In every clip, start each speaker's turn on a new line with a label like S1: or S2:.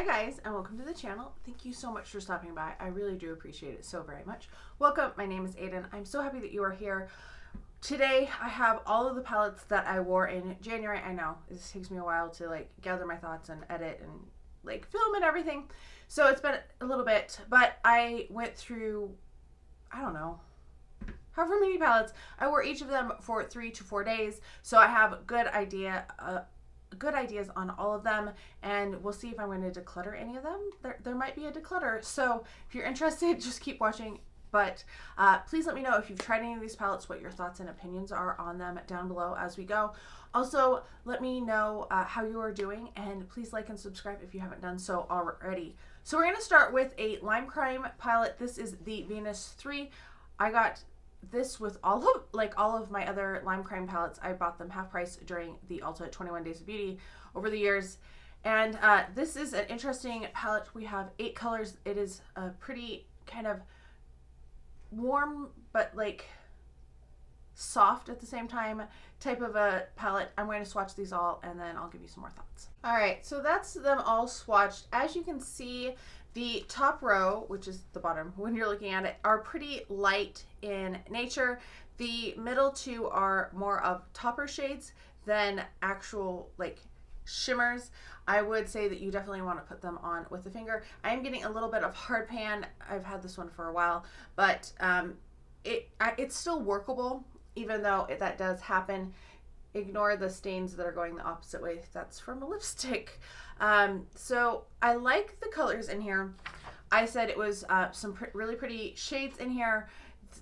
S1: Hi guys, and welcome to the channel. Thank you so much for stopping by. I really do appreciate it so very much. Welcome, my name is Aiden. I'm so happy that you are here. Today I have all of the palettes that I wore in January. I know this takes me a while to like gather my thoughts and edit and like film and everything. So it's been a little bit, but I went through, I don't know, however many palettes. I wore each of them for 3 to 4 days. So I have good ideas on all of them, and we'll see if I'm going to declutter any of them. There might be a declutter, so if you're interested, just keep watching. But please let me know if you've tried any of these palettes, what your thoughts and opinions are on them down below as we go. Also, let me know how you are doing, and please like and subscribe if you haven't done so already. So we're going to start with a Lime Crime palette. This is the Venus 3. I got this with all of my other Lime Crime palettes. I bought them half price during the Ulta 21 Days of Beauty over the years. And this is an interesting palette. We have 8 colors. It is a pretty kind of warm but like soft at the same time type of a palette. I'm going to swatch these all and then I'll give you some more thoughts. All right, so that's them all swatched. As you can see, the top row, which is the bottom when you're looking at it, are pretty light in nature. The middle two are more of topper shades than actual like shimmers. I would say that you definitely want to put them on with the finger. I am getting a little bit of hard pan. I've had this one for a while, but it's still workable even though that does happen. Ignore the stains that are going the opposite way. That's from a lipstick. So I like the colors in here. I said it was some really pretty shades in here.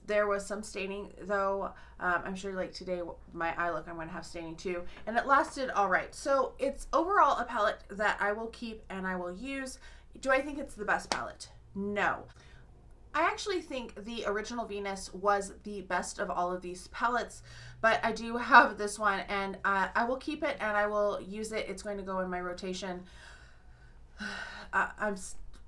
S1: There was some staining though. I'm sure like today my eye look I'm going to have staining too, and it lasted all right. So it's overall a palette that I will keep and I will use. Do I think it's the best palette? No. I actually think the original Venus was the best of all of these palettes, but I do have this one and I will keep it and I will use it. It's going to go in my rotation. I'm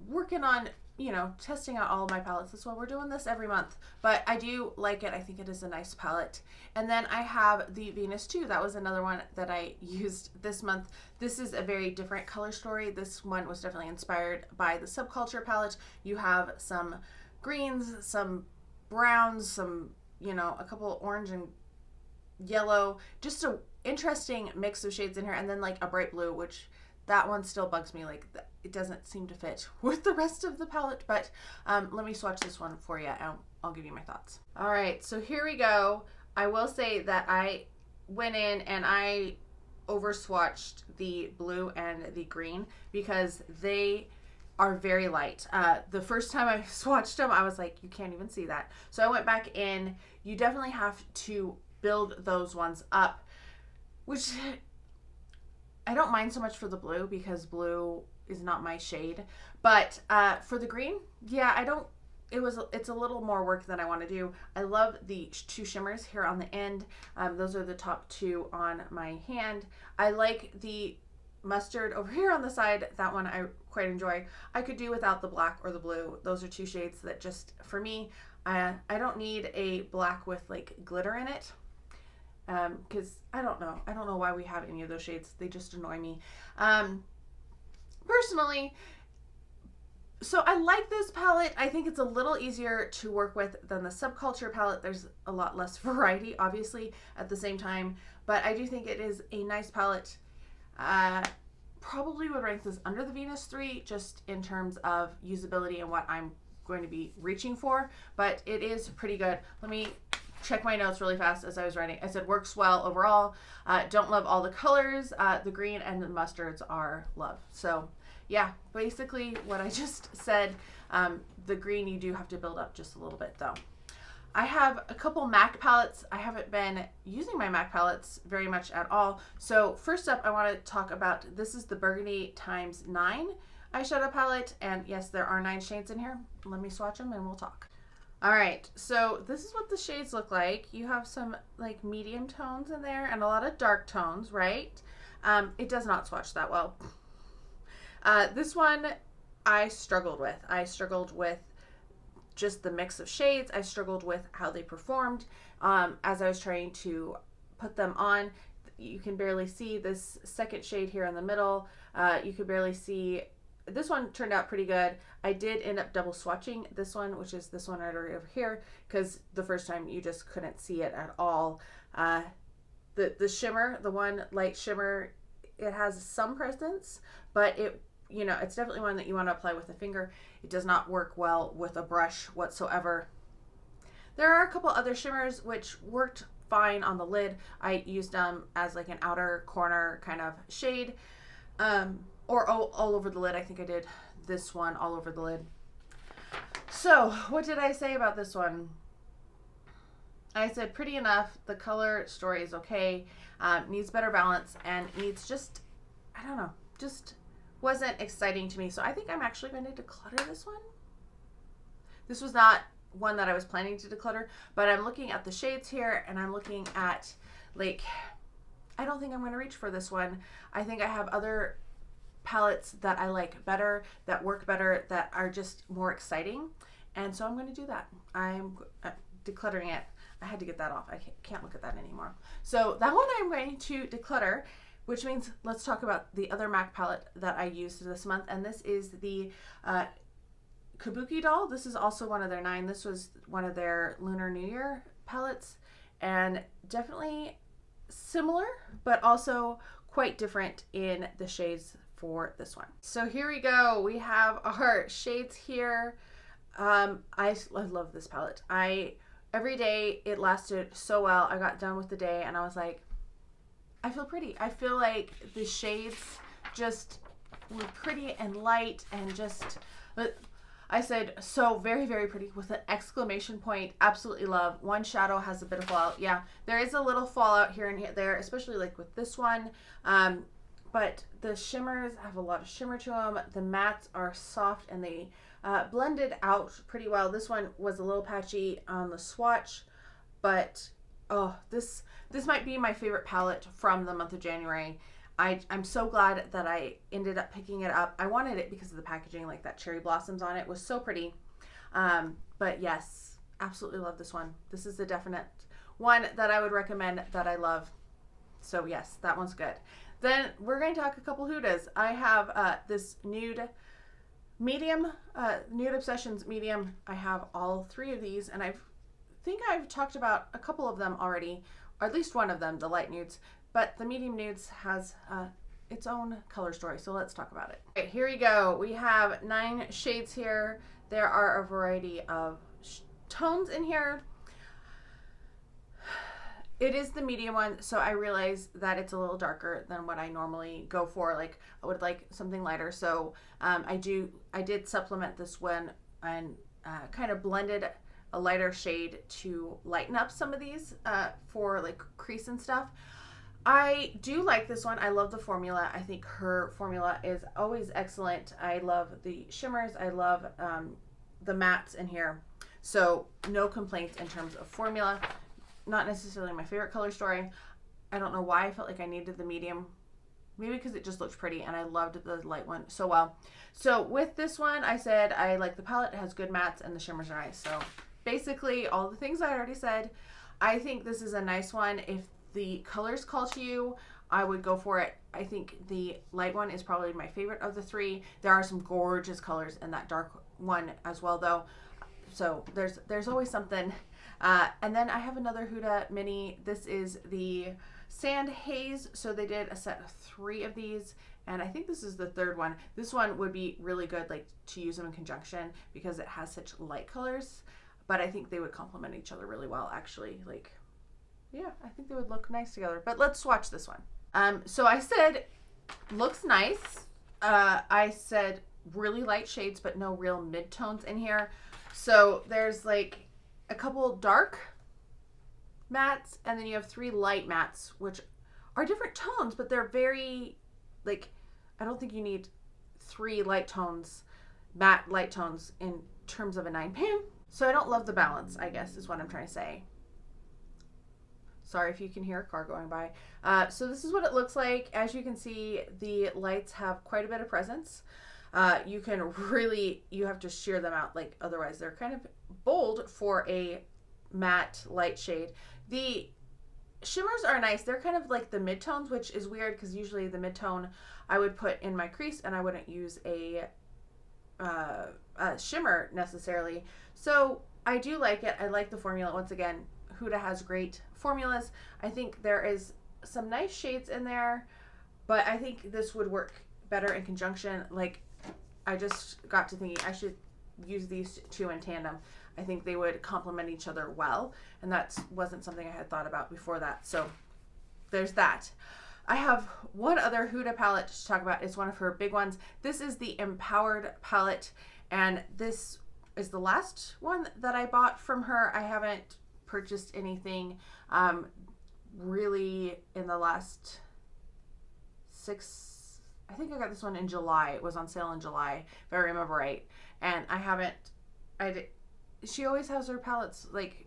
S1: working on, you know, testing out all of my palettes. That's why we're doing this every month, but I do like it. I think it is a nice palette. And then I have the Venus 2. That was another one that I used this month. This is a very different color story. This one was definitely inspired by the Subculture palette. You have some greens, some browns, some, you know, a couple orange and yellow, just a interesting mix of shades in here, and then like a bright blue, which that one still bugs me. Like it doesn't seem to fit with the rest of the palette, but let me swatch this one for you and I'll give you my thoughts. All right, so here we go. I will say that I went in and I over swatched the blue and the green because they are very light. The first time I swatched them, I was like, you can't even see that. So I went back in. You definitely have to build those ones up, which I don't mind so much for the blue because blue is not my shade. But for the green, yeah, it's a little more work than I want to do. I love the 2 shimmers here on the end. Those are the top 2 on my hand. I like the mustard over here on the side. That one I quite enjoy. I could do without the black or the blue. Those are 2 shades that just, for me, I don't need a black with like glitter in it. Because I don't know why we have any of those shades. They just annoy me. Personally, so I like this palette. I think it's a little easier to work with than the Subculture palette. There's a lot less variety, obviously, at the same time. But I do think it is a nice palette. Probably would rank this under the Venus 3 just in terms of usability and what I'm going to be reaching for. But it is pretty good. Let me check my notes really fast as I was writing. I said works well overall. Don't love all the colors. The green and the mustards are love. So yeah, basically what I just said. The green you do have to build up just a little bit though. I have a couple MAC palettes. I haven't been using my MAC palettes very much at all. So first up, I want to talk about, this is the Burgundy x9 eyeshadow palette. And yes, there are 9 shades in here. Let me swatch them and we'll talk. All right, so this is what the shades look like. You have some like medium tones in there and a lot of dark tones, right? It does not swatch that well. This one I struggled with. I struggled with just the mix of shades. I struggled with how they performed as I was trying to put them on. You can barely see this second shade here in the middle. You could barely see this one turned out pretty good. I did end up double swatching this one, which is this one right over here, because the first time you just couldn't see it at all. The shimmer, the one light shimmer, it has some presence, but it, you know, it's definitely one that you want to apply with a finger. It does not work well with a brush whatsoever. There are a couple other shimmers which worked fine on the lid. I used them as like an outer corner kind of shade, or all over the lid. I think I did this one all over the lid. So what did I say about this one? I said pretty enough. The color story is okay. Needs better balance and needs just, I don't know, just wasn't exciting to me. So I think I'm actually going to declutter this one. This was not one that I was planning to declutter, but I'm looking at the shades here and I'm looking at, like, I don't think I'm going to reach for this one. I think I have other palettes that I like better, that work better, that are just more exciting. And so I'm going to do that. I'm decluttering it. I had to get that off. I can't look at that anymore. So that one I'm going to declutter, which means let's talk about the other MAC palette that I used this month. And this is the Kabuki Doll. This is also one of their 9. This was one of their Lunar New Year palettes, and definitely similar, but also quite different in the shades for this one. So here we go. We have our shades here. I love this palette. Every day it lasted so well. I got done with the day and I was like, I feel pretty. I feel like the shades just were pretty and light and just, I said, so very, very pretty with an exclamation point. Absolutely love. One shadow has a bit of fallout. Yeah, there is a little fallout here and there, especially like with this one. But the shimmers have a lot of shimmer to them. The mattes are soft and they blended out pretty well. This one was a little patchy on the swatch, but oh, this might be my favorite palette from the month of January. I'm so glad that I ended up picking it up. I wanted it because of the packaging, like that cherry blossoms on it was so pretty. But yes, absolutely love this one. This is a definite one that I would recommend, that I love. So yes, that one's good. Then we're going to talk a couple Hudas. I have this nude medium, Nude Obsessions medium. I have all 3 of these, and I think I've talked about a couple of them already, or at least one of them, the light nudes. But the medium nudes has its own color story, so let's talk about it. Okay, here we go. We have 9 shades here. There are a variety of tones in here. It is the medium one, so I realize that it's a little darker than what I normally go for. Like, I would like something lighter, so I did supplement this one and kind of blended a lighter shade to lighten up some of these for like crease and stuff. I do like this one. I love the formula. I think her formula is always excellent. I love the shimmers. I love the mattes in here. So no complaints in terms of formula. Not necessarily my favorite color story. I don't know why I felt like I needed the medium. Maybe because it just looked pretty and I loved the light one so well. So with this one, I said I like the palette. It has good mattes and the shimmers are nice. So basically all the things I already said. I think this is a nice one. If the colors call to you, I would go for it. I think the light one is probably my favorite of the 3. There are some gorgeous colors in that dark one as well though. So there's always something. And then I have another Huda mini. This is the Sand Haze. So they did a set of 3 of these, and I think this is the 3rd one. This one would be really good like to use them in conjunction because it has such light colors, but I think they would complement each other really well actually. Like, yeah, I think they would look nice together. But let's swatch this one. So I said looks nice. I said really light shades but no real mid-tones in here. So there's like a couple dark mattes, and then you have 3 light mattes, which are different tones, but they're very, like, I don't think you need 3 light tones, matte light tones in terms of a 9 pan. So I don't love the balance, I guess, is what I'm trying to say. Sorry if you can hear a car going by. So this is what it looks like. As you can see, the lights have quite a bit of presence. You can really, you have to sheer them out, like otherwise they're kind of bold for a matte light shade. The shimmers are nice. They're kind of like the midtones, which is weird because usually the midtone I would put in my crease and I wouldn't use a shimmer necessarily. So I do like it. I like the formula. Once again, Huda has great formulas. I think there is some nice shades in there, but I think this would work better in conjunction. Like, I just got to thinking I should use these two in tandem. I think they would complement each other well, and that wasn't something I had thought about before that. So there's that. I have one other Huda palette to talk about. It's one of her big ones. This is the Empowered palette, and this is the last one that I bought from her. I haven't purchased anything really in the last I think I got this one in July. It was on sale in July, if I remember right. And she always has her palettes like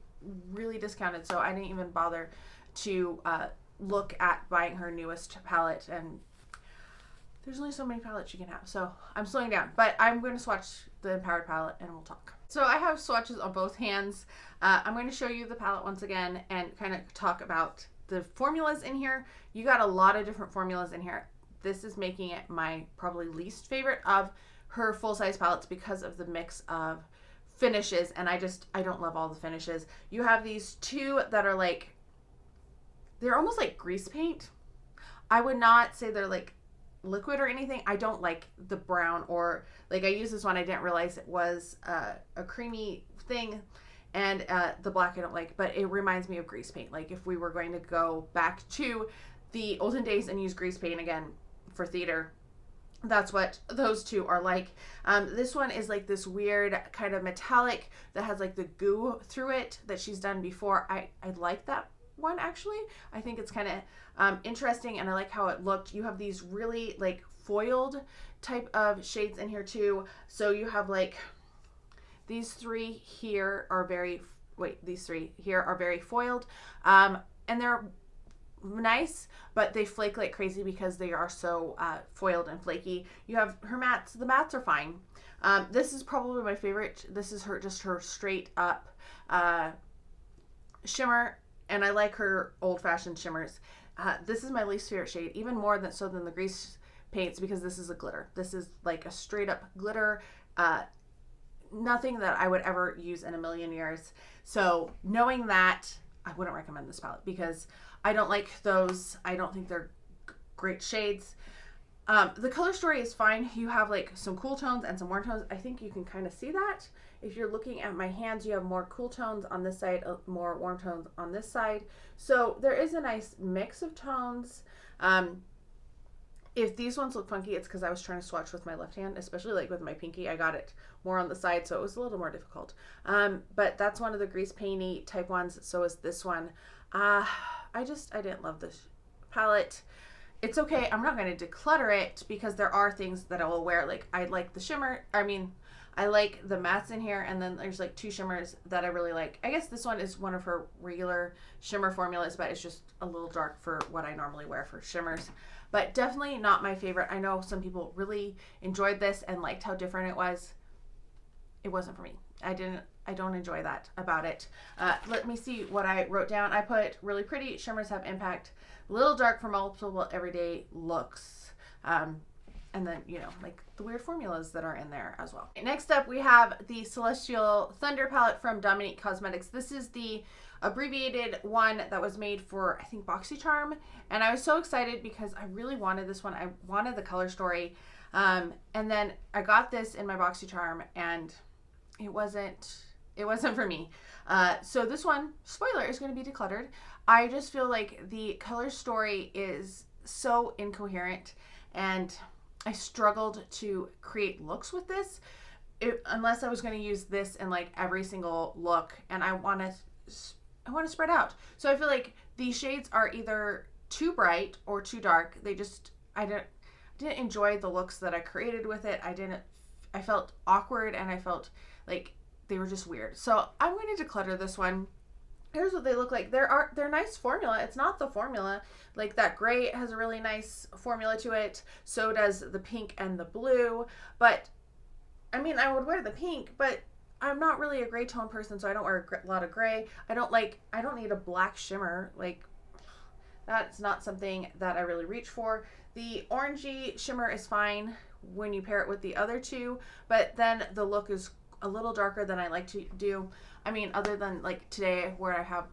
S1: really discounted, so I didn't even bother to look at buying her newest palette, and there's only so many palettes you can have, so I'm slowing down. But I'm going to swatch the Empowered palette and we'll talk. So I have swatches on both hands. I'm going to show you the palette once again and kind of talk about the formulas in here. You got a lot of different formulas in here. This is making it my probably least favorite of her full-size palettes because of the mix of finishes, and I don't love all the finishes. You have these two that are like, they're almost like grease paint. I would not say they're like liquid or anything. I don't like the brown, or like I used this one, I didn't realize it was a creamy thing, and the black I don't like, but it reminds me of grease paint. Like if we were going to go back to the olden days and use grease paint again for theater, that's what those two are like. This one is like this weird kind of metallic that has like the goo through it that she's done before. I like that one actually. I think it's kind of interesting, and I like how it looked. You have these really like foiled type of shades in here too. So you have like these three here are very, these three here are very foiled, and they're nice, but they flake like crazy because they are so foiled and flaky. You have her mattes. The mattes are fine. This is probably my favorite. This is just her straight up shimmer, and I like her old-fashioned shimmers. This is my least favorite shade, even more than the grease paints, because this is a glitter. This is like a straight up glitter. Nothing that I would ever use in a million years. So knowing that, I wouldn't recommend this palette because I don't like those. I don't think they're great shades. The color story is fine. You have like some cool tones and some warm tones. I think you can kind of see that. If you're looking at my hands, you have more cool tones on this side, more warm tones on this side. So there is a nice mix of tones. If these ones look funky, it's because I was trying to swatch with my left hand, especially like with my pinky. I got it more on the side, so it was a little more difficult. But that's one of the grease painty type ones. So is this one. I didn't love this palette. It's okay. I'm not going to declutter it because there are things that I will wear. Like I like the shimmer. I like the mattes in here, and then there's like two shimmers that I really like. I guess this one is one of her regular shimmer formulas, but it's just a little dark for what I normally wear for shimmers. But definitely not my favorite. I know some people really enjoyed this and liked how different it was. It wasn't for me. I don't enjoy that about it. Let me see what I wrote down. I put really pretty, shimmers have impact, a little dark for multiple everyday looks. And then, you know, like the weird formulas that are in there as well. Next up, we have the Celestial Thunder palette from Dominique Cosmetics. This is the abbreviated one that was made for, I think, BoxyCharm. And I was so excited because I really wanted this one. I wanted the color story. And then I got this in my BoxyCharm and it wasn't for me. So this one, spoiler, is going to be decluttered. I just feel like the color story is so incoherent, and I struggled to create looks with this unless I was going to use this in like every single look, and I want to spread out. So I feel like these shades are either too bright or too dark. I didn't enjoy the looks that I created with it. I felt awkward, and I felt like they were just weird. So I'm going to declutter this one. Here's what they look like. They're nice formula. It's not the formula. Like that gray has a really nice formula to it. So does the pink and the blue. But I mean, I would wear the pink, but I'm not really a gray tone person, so I don't wear a lot of gray. I don't need a black shimmer. Like, That's not something that I really reach for. The orangey shimmer is fine when you pair it with the other two, but then the look is a little darker than I like to do. I mean, other than like today where I have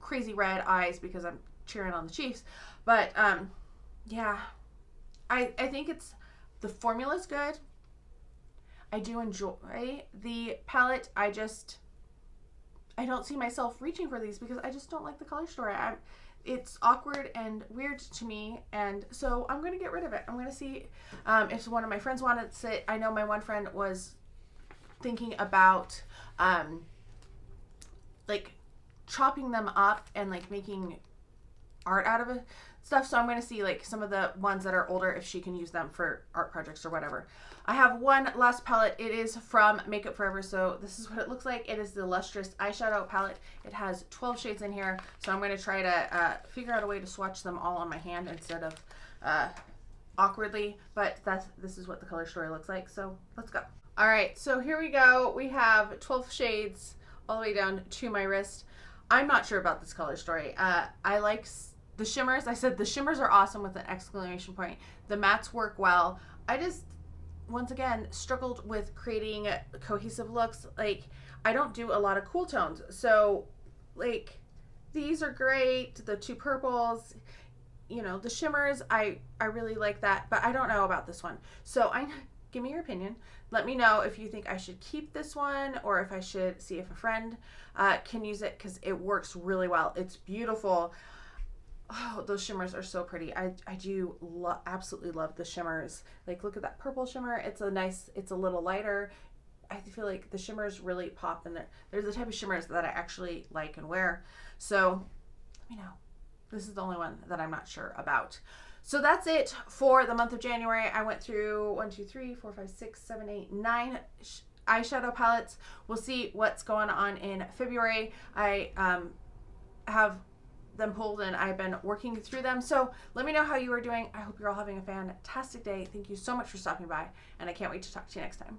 S1: crazy red eyes because I'm cheering on the Chiefs. But yeah, I think it's, the formula's good. I do enjoy the palette. I don't see myself reaching for these because I just don't like the color story. It's awkward and weird to me, and so I'm going to get rid of it. I'm going to see if one of my friends wanted to sit. I know my one friend was thinking about like chopping them up and like making art out of it stuff, so I'm going to see like some of the ones that are older if she can use them for art projects or whatever. I have one last palette. It is from Makeup Forever, so this is what it looks like. It is the Lustrous eyeshadow palette. It has 12 shades in here, so I'm going to try to figure out a way to swatch them all on my hand instead of awkwardly, but this is what the color story looks like, so let's go. All right, so here we go. We have 12 shades all the way down to my wrist. I'm not sure about this color story. I like the shimmers. I said the shimmers are awesome with an exclamation point. The mattes work well. I just, once again, struggled with creating cohesive looks. Like, I don't do a lot of cool tones. So, like, these are great. The two purples, you know, the shimmers, I really like that. But I don't know about this one. So, give me your opinion. Let me know if you think I should keep this one or if I should see if a friend can use it, because it works really well. It's beautiful. Oh, those shimmers are so pretty. I do absolutely love the shimmers. Like, look at that purple shimmer. It's a little lighter. I feel like the shimmers really pop, and they're the type of shimmers that I actually like and wear. So let me know. This is the only one that I'm not sure about. So that's it for the month of January. I went through 1, 2, 3, 4, 5, 6, 7, 8, 9 eyeshadow palettes. We'll see what's going on in February. I have them pulled and I've been working through them. So let me know how you are doing. I hope you're all having a fantastic day. Thank you so much for stopping by, and I can't wait to talk to you next time.